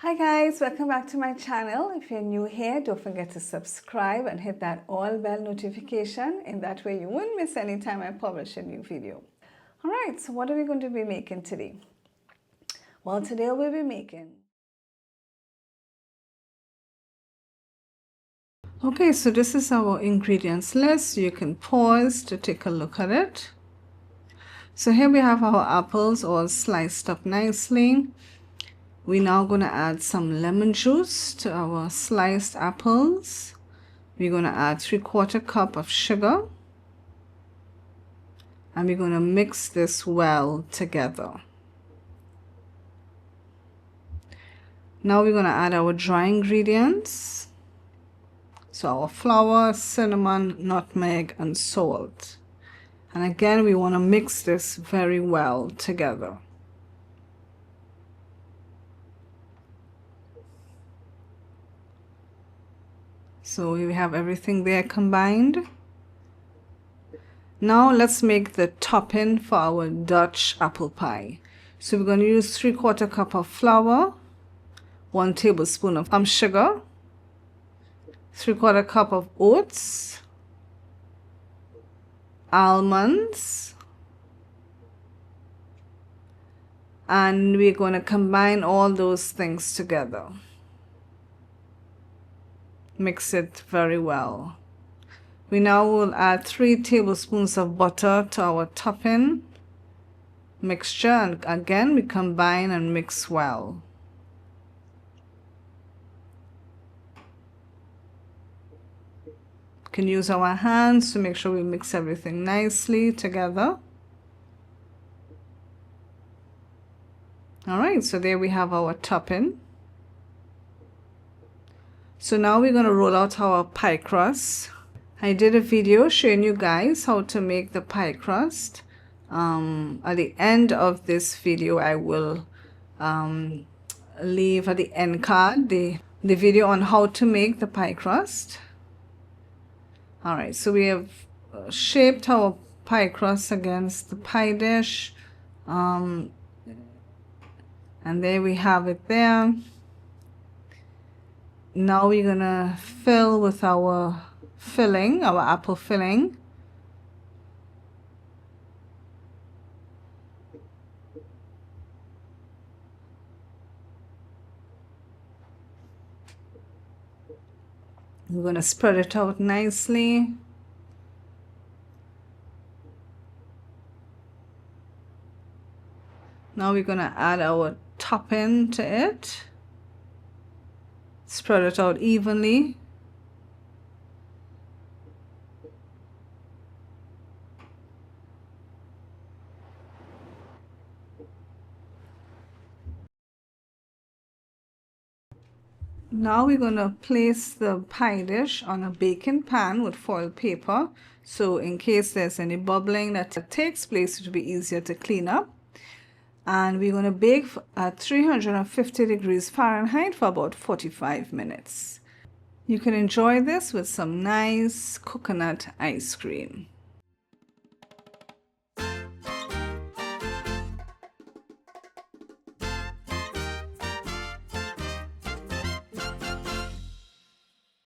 Hi guys, welcome back to my channel. If you're new here, don't forget to subscribe and hit that all bell notification. In that way you won't miss any time I publish a new video. Alright, so what are we going to be making today? Well, today we'll be making... Okay, so this is our ingredients list. You can pause to take a look at it. So here we have our apples all sliced up nicely. We're now going to add some lemon juice to our sliced apples. We're going to add 3/4 cup of sugar. And we're going to mix this well together. Now we're going to add our dry ingredients. So our flour, cinnamon, nutmeg, and salt. And again, we want to mix this very well together. So we have everything there combined. Now let's make the topping for our Dutch apple pie. So we're going to use 3/4 cup of flour, 1 tablespoon of sugar, 3/4 cup of oats, almonds, and we're going to combine all those things together. Mix it very well. We now will add 3 tablespoons of butter to our topping mixture, and again we combine and mix well. We can use our hands to make sure we mix everything nicely together. Alright, so there we have our topping. So now we're going to roll out our pie crust. I did a video showing you guys how to make the pie crust. At the end of this video, I will leave at the end card the video on how to make the pie crust. Alright, so we have shaped our pie crust against the pie dish. And there we have it there. Now we're gonna fill with our filling, our apple filling. We're gonna spread it out nicely. Now we're gonna add our topping to it. Spread it out evenly. Now we're going to place the pie dish on a baking pan with foil paper. So in case there's any bubbling that takes place, it will be easier to clean up. And we're going to bake at 350 degrees Fahrenheit for about 45 minutes. You can enjoy this with some nice coconut ice cream.